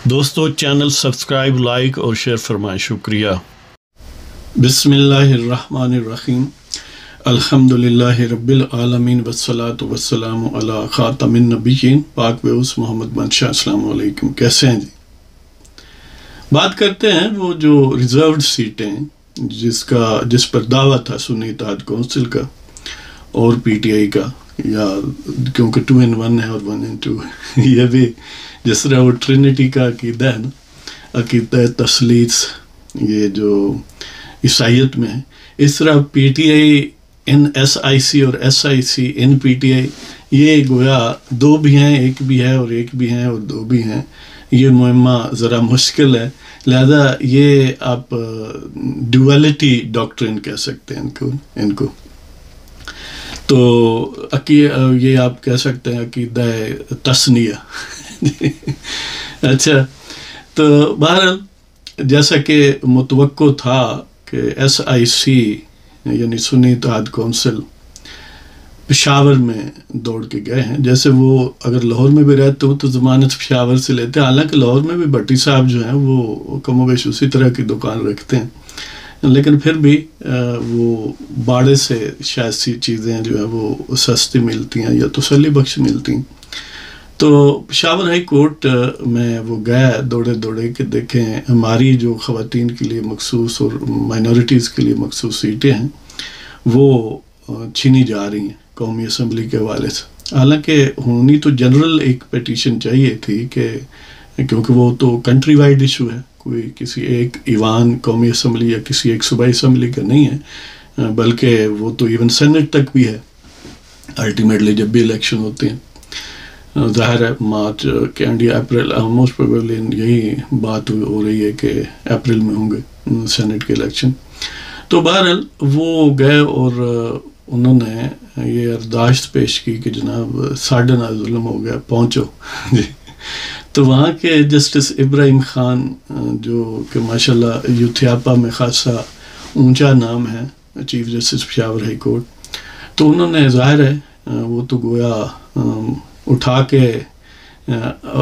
دوستو channel subscribe like اور share فرمائیں، شکریہ۔ بسم اللہ الرحمن الرحیم، الحمدللہ رب العالمین والصلاة والسلام علی خاتم النبیین پاک ویوس محمد منشا۔ السلام علیکم، کیسے ہیں جی؟ بات کرتے ہیں وہ جو ریزروڈ سیٹیں جس پر دعویٰ تھا سنی اتحاد کونسل کا اور پی ٹی آئی کا، یا کیونکہ 2 in 1 ہے اور 1 in 2 ہے، یہ بھی جس طرح وہ ٹرینٹی کا عقیدہ ہے نا، عقیدہ تثلیث یہ جو عیسائیت میں ہے، اس طرح P T I in S I سی اور S I C in P T I, یہ گویا دو بھی ہیں، ایک بھی ہے اور ایک بھی ہیں اور دو بھی ہیں۔ یہ معمہ ذرا مشکل ہے، لہذا یہ آپ ڈویلٹی ڈاکٹرن کہہ سکتے ہیں ان کو۔ تو یہ آپ کہہ سکتے ہیں عقیدہ تثنیہ۔ اچھا، تو بہرحال جیسا کہ متوقع تھا کہ ایس آئی سی یعنی سنی اتحاد کونسل پشاور میں دوڑ کے گئے ہیں۔ جیسے وہ اگر لاہور میں بھی رہتے ہو تو ضمانت پشاور سے لیتے ہیں، حالانکہ لاہور میں بھی بھٹی صاحب جو ہیں وہ کم و بیش اسی طرح کی دکان رکھتے ہیں، لیکن پھر بھی وہ باڑے سے شاید سی چیزیں جو ہیں وہ سستی ملتی ہیں یا تسلی بخش ملتی ہیں۔ تو پشاور ہائی کورٹ میں وہ گیا دوڑے کہ دیکھیں ہماری جو خواتین کے لیے مخصوص اور مائنورٹیز کے لیے مخصوص سیٹیں ہیں وہ چھینی جا رہی ہیں قومی اسمبلی کے حوالے سے۔ حالانکہ ہونی تو جنرل ایک پیٹیشن چاہیے تھی کہ کیونکہ وہ تو کنٹری وائڈ ایشو ہے، کوئی کسی ایک ایوان قومی اسمبلی یا کسی ایک صوبائی اسمبلی کا نہیں ہے، بلکہ وہ تو ایون سینٹ تک بھی ہے الٹیمیٹلی جب بھی الیکشن ہوتے ہیں۔ ظاہر ہے مارچ کے اینڈ یا اپریل، موسٹ پروبیبلی یہی بات ہو رہی ہے کہ اپریل میں ہوں گے سینٹ کے الیکشن۔ تو بہرحال وہ گئے اور انہوں نے یہ ارداشت پیش کی کہ جناب ساڑھے نا ظلم ہو گیا، پہنچو جی۔ تو وہاں کے جسٹس ابراہیم خان جو کہ ماشاءاللہ یوتھیاپا میں خاصا اونچا نام ہے، chief justice Peshawar high court, تو انہوں نے ظاہر ہے وہ تو گویا اٹھا کے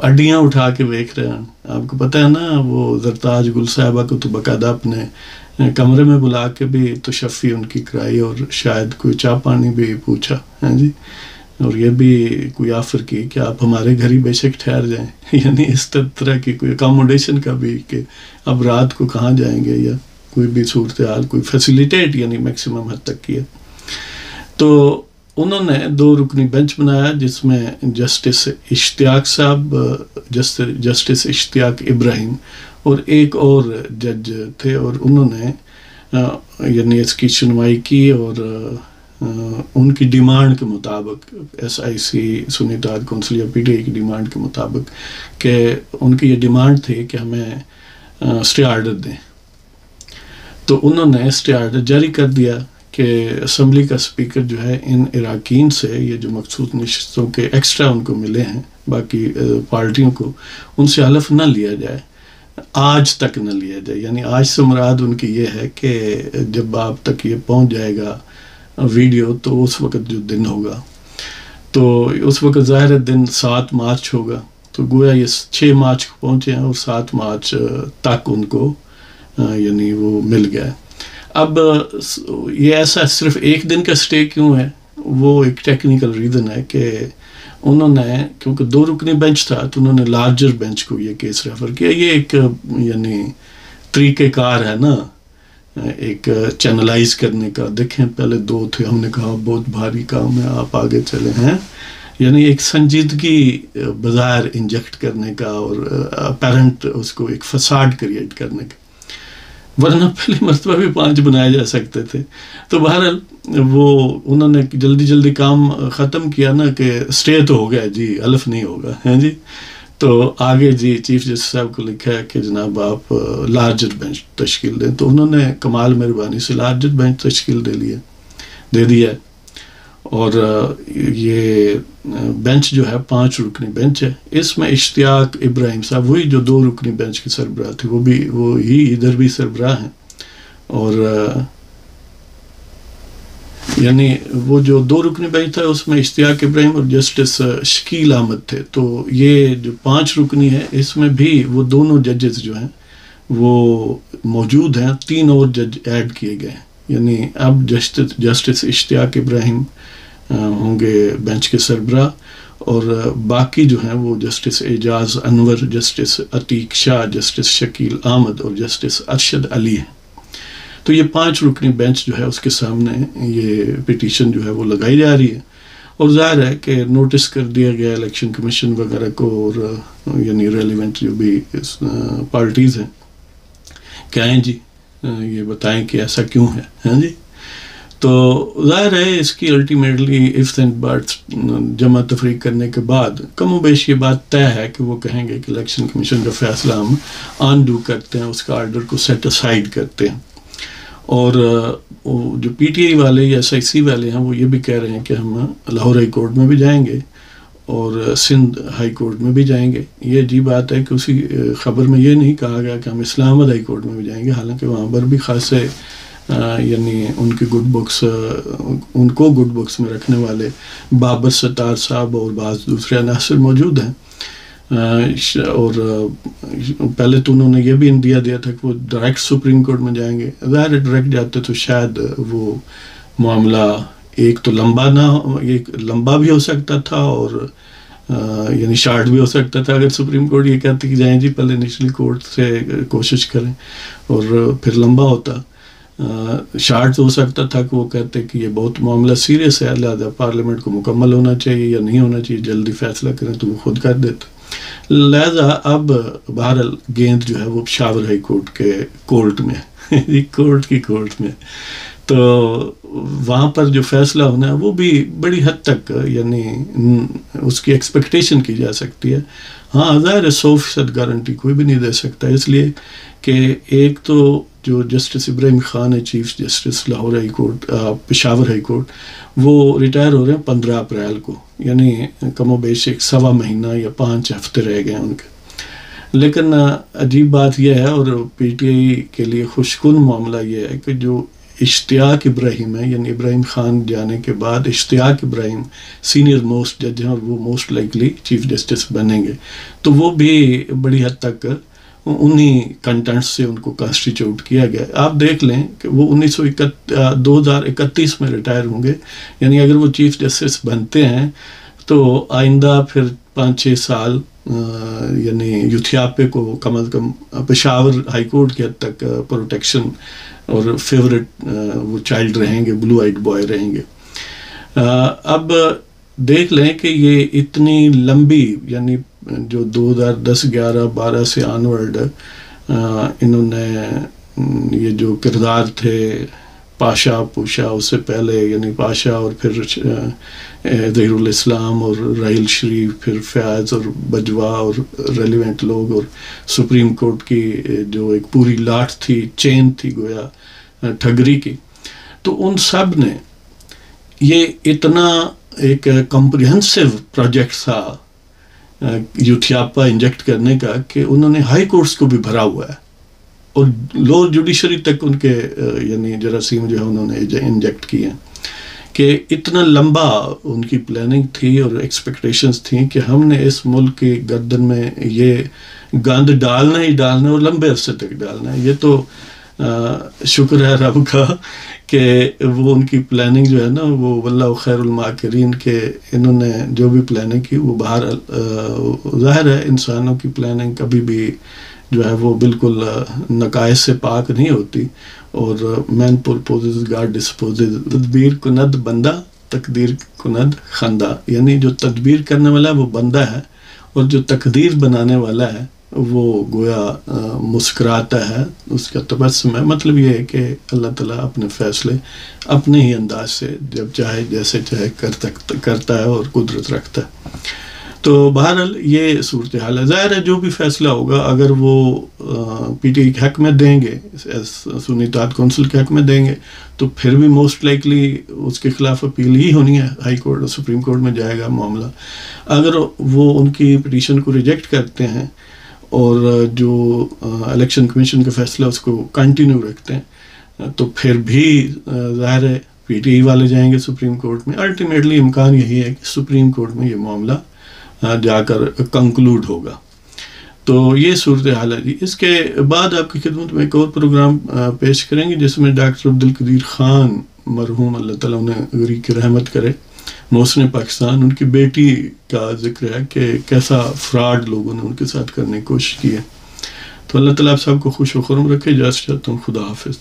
اڈیاں اٹھا کے دیکھ رہے ہیں۔ آپ کو پتہ ہے نا وہ زرتاج گل صاحبہ کو تو باقاعدہ اپنے کمرے میں بلا کے بھی تشفی ان کی کرائی اور شاید کوئی چائے پانی بھی پوچھا ہے جی، اور یہ بھی کوئی آفر کی کہ آپ ہمارے گھر ہی بے شک ٹھہر جائیں، یعنی اس طرح کی کوئی اکاموڈیشن کا بھی کہ اب رات کو کہاں جائیں گے یا کوئی بھی صورتحال کوئی فیسیلیٹیٹ یعنی میکسیمم حد تک کیا۔ تو انہوں نے 2 رکنی بینچ بنایا جس میں جسٹس اشتیاق صاحب، جسٹس اشتیاق ابراہیم اور ایک اور جج تھے، اور انہوں نے یعنی اس کی سنوائی کی اور ان کی ڈیمانڈ کے مطابق ایس آئی سی سنی اتحاد کونسل یا پی ٹی آئی کی ڈیمانڈ کے مطابق کہ ان کی یہ ڈیمانڈ تھی کہ ہمیں اسٹے آرڈر دیں، تو انہوں نے اسٹے آرڈر جاری کر دیا کہ اسمبلی کا اسپیکر جو ہے ان اراکین سے یہ جو مخصوص نشستوں کے ایکسٹرا ان کو ملے ہیں باقی پارٹیوں کو، ان سے حلف نہ لیا جائے، آج تک نہ لیا جائے۔ یعنی آج سے مراد ان کی یہ ہے کہ جب آپ تک یہ پہنچ جائے گا ویڈیو تو اس وقت جو دن ہوگا، تو اس وقت ظاہر دن 7 مارچ ہوگا، تو گویا یہ 6 مارچ کو پہنچے ہیں اور 7 مارچ تک ان کو یعنی وہ مل گیا۔ اب یہ ایسا صرف ایک دن کا سٹے کیوں ہے، وہ ایک ٹیکنیکل ریزن ہے کہ انہوں نے کیونکہ 2 رکنی بینچ تھا تو انہوں نے لارجر بینچ کو یہ کیس ریفر کیا۔ یہ ایک یعنی طریقہ کار ہے نا ایک چینلائز کرنے کا۔ دیکھیں پہلے 2 تھے، ہم نے کہا بہت بھاری کام ہے، آپ آگے چلے ہیں، یعنی ایک سنجیدگی بظاہر انجیکٹ کرنے کا اور اپیرنٹ اس کو ایک فساد کریٹ کرنے کا، ورنہ پہلی مرتبہ بھی 5 بنائے جا سکتے تھے۔ تو بہرحال وہ انہوں نے جلدی کام ختم کیا نا کہ اسٹے تو ہو گیا جی، حلف نہیں ہوگا ہیں جی، تو آگے جی چیف جسٹس صاحب کو لکھا ہے کہ جناب آپ لارجر بینچ تشکیل دیں، تو انہوں نے کمال مہربانی سے لارجر بینچ تشکیل دے دیا، اور یہ بینچ جو ہے 5 رکنی بینچ ہے۔ اس میں اشتیاق ابراہیم صاحب وہی جو 2 رکنی بینچ کے سربراہ تھے، وہی ادھر بھی سربراہ ہیں، اور یعنی وہ جو 2 رکنی بینچ تھا اس میں اشتیاق ابراہیم اور جسٹس شکیل احمد تھے. تو یہ جو 5 رکنی ہے اس میں بھی وہ دونوں ججز جو ہیں وہ موجود ہیں, 3 اور جج ایڈ کیے گئے ہیں. یعنی اب جسٹس اشتیاق ابراہیم ہوں گے بینچ کے سربراہ, اور باقی جو ہیں وہ جسٹس اعجاز انور, جسٹس عتیق شاہ, جسٹس شکیل احمد اور جسٹس ارشد علی ہیں. تو یہ 5 رکنی بینچ جو ہے اس کے سامنے یہ پٹیشن جو ہے وہ لگائی جا رہی ہے, اور ظاہر ہے کہ نوٹس کر دیا گیا الیکشن کمیشن وغیرہ کو, اور یعنی ریلیونٹ جو بھی پارٹیز ہیں کہ آئیں جی یہ بتائیں کہ ایسا کیوں ہے. ہاں جی, تو ظاہر ہے اس کی الٹیمیٹلی اف اینڈ بٹس جمع تفریق کرنے کے بعد کم و بیش یہ بات طے ہے کہ وہ کہیں گے کہ الیکشن کمیشن کا فیصلہ ہم آن ڈو کرتے ہیں, اس کا آرڈر کو سیٹ اسائڈ کرتے ہیں. اور جو پی ٹی آئی والے یا ایس آئی سی والے ہیں وہ یہ بھی کہہ رہے ہیں کہ ہم لاہور ہائی کورٹ میں بھی جائیں گے اور سندھ ہائی کورٹ میں بھی جائیں گے. یہ عجیب بات ہے کہ اسی خبر میں یہ نہیں کہا گیا کہ ہم اسلام آباد ہائی کورٹ میں بھی جائیں گے, حالانکہ وہاں پر بھی خاصے یعنی ان کے ان کو گڈ بکس میں رکھنے والے بابر ستار صاحب اور بعض دوسرے عناصر موجود ہیں. اور پہلے تو انہوں نے یہ بھی اندیا دیا تھا کہ وہ ڈائریکٹ سپریم کورٹ میں جائیں گے. ظاہر ہے ڈائریکٹ جاتے تو شاید وہ معاملہ ایک تو لمبا بھی ہو سکتا تھا, اور یعنی شارٹ بھی ہو سکتا تھا اگر سپریم کورٹ یہ کہتے کہ جائیں جی پہلے نچلی کورٹ سے کوشش کریں, اور پھر لمبا ہوتا. شارٹ تو ہو سکتا تھا کہ وہ کہتے کہ یہ بہت معاملہ سیریس ہے, لہٰذا پارلیمنٹ کو مکمل ہونا چاہیے یا نہیں ہونا چاہیے, جلدی فیصلہ کریں, تو وہ خود کر دیتے. لہذا اب بہرحال گیند جو ہے وہ پشاور ہائی کورٹ کے کورٹ میں کورٹ میں, تو وہاں پر جو فیصلہ ہونا ہے وہ بھی بڑی حد تک یعنی اس کی ایکسپیکٹیشن کی جا سکتی ہے. ہاں ظاہر ہے 100% گارنٹی کوئی بھی نہیں دے سکتا, اس لیے کہ ایک تو جو جسٹس ابراہیم خان ہے chief justice Lahore high court Peshawar high court, وہ ریٹائر ہو رہے ہیں 15 اپریل کو, یعنی کم و بیش 1.25 مہینہ یا 5 ہفتے رہ گئے ہیں ان کے. لیکن عجیب بات یہ ہے, اور پی ٹی آئی کے لیے خوشکن معاملہ یہ ہے کہ جو اشتیاق ابراہیم ہے, یعنی ابراہیم خان جانے کے بعد اشتیاق ابراہیم سینئر موسٹ جج ہیں اور وہ موسٹ لائکلی چیف جسٹس بنیں گے, تو وہ بھی بڑی حد تک انہی کنٹینٹس سے ان کو کانسٹیچیوٹ کیا گیا. آپ دیکھ لیں کہ وہ 2031 میں ریٹائر ہوں گے, یعنی اگر وہ چیف جسٹس بنتے ہیں تو آئندہ پھر 5-6 سال یعنی یوتھیاپے کو کم از کم پشاور ہائی کورٹ کے حد تک پروٹیکشن اور فیورٹ وہ چائلڈ رہیں گے, بلو آئیڈ بوائے رہیں گے. اب دیکھ لیں کہ یہ اتنی لمبی یعنی جو 2010, 11, 12 سے آنورڈ انہوں نے یہ جو کردار تھے پاشا پوشا, اس سے پہلے یعنی پاشا اور پھر ظہیر الاسلام اور راحیل شریف, پھر فیاض اور بجوا اور ریلیونٹ لوگ, اور سپریم کورٹ کی جو ایک پوری لاٹ تھی, چین تھی گویا ٹھگری کی, تو ان سب نے یہ اتنا ایک کمپریہنسو پروجیکٹ تھا یوتھیاپا انجیکٹ کرنے کا کہ انہوں نے ہائی کورٹس کو بھی بھرا ہوا ہے, اور لوور جوڈیشری تک ان کے یعنی جراثیم جو ہے انہوں نے انجیکٹ کیے ہیں. کہ اتنا لمبا ان کی پلاننگ تھی اور ایکسپیکٹیشنز تھیں کہ ہم نے اس ملک کی گردن میں یہ گند ڈالنا ہی ڈالنا اور لمبے عرصے تک ڈالنا ہے. یہ تو شکر ہے رب کا کہ وہ ان کی پلاننگ جو ہے نا وہ واللہ خیر الماکرین, کہ انہوں نے جو بھی پلاننگ کی وہ باہر ظاہر ہے انسانوں کی پلاننگ کبھی بھی جو ہے وہ بالکل نقائص سے پاک نہیں ہوتی, اور مین پرپوزز گاڈ ڈسپوزز, تدبیر کند بندہ تقدیر کند خندہ, یعنی جو تدبیر کرنے والا ہے وہ بندہ ہے, اور جو تقدیر بنانے والا ہے وہ گویا مسکراتا ہے, اس کا تبسم ہے. مطلب یہ ہے کہ اللہ تعالیٰ اپنے فیصلے اپنے ہی انداز سے جب چاہے جیسے چاہے کرتا ہے اور قدرت رکھتا ہے. تو بہرحال یہ صورتحال ہے. ظاہر ہے جو بھی فیصلہ ہوگا اگر وہ پی ٹی آئی کے حق میں دیں گے, سنی اتحاد کونسل کے حق میں دیں گے, تو پھر بھی موسٹ لائکلی اس کے خلاف اپیل ہی ہونی ہے, ہائی کورٹ اور سپریم کورٹ میں جائے گا معاملہ. اگر وہ ان کی پٹیشن کو ریجیکٹ کرتے ہیں اور جو الیکشن کمیشن کا فیصلہ اس کو کنٹینیو رکھتے ہیں, تو پھر بھی ظاہر ہے پی ٹی آئی والے جائیں گے سپریم کورٹ میں. الٹیمیٹلی امکان یہی ہے کہ سپریم کورٹ میں یہ معاملہ جا کر کنکلوڈ ہوگا. تو یہ صورتحال ہے جی. اس کے بعد آپ کی خدمت میں ایک اور پروگرام پیش کریں گے جس میں ڈاکٹر عبدالقدیر خان مرحوم اللہ تعالیٰ انہیں غریق کی رحمت کرے, محسن پاکستان, ان کی بیٹی کا ذکر ہے کہ کیسا فراڈ لوگوں نے ان کے ساتھ کرنے کی کوشش کی ہے. تو اللہ تعالیٰ آپ سب کو خوش و خرم رکھے. اجازت چاہتا ہوں. خدا حافظ.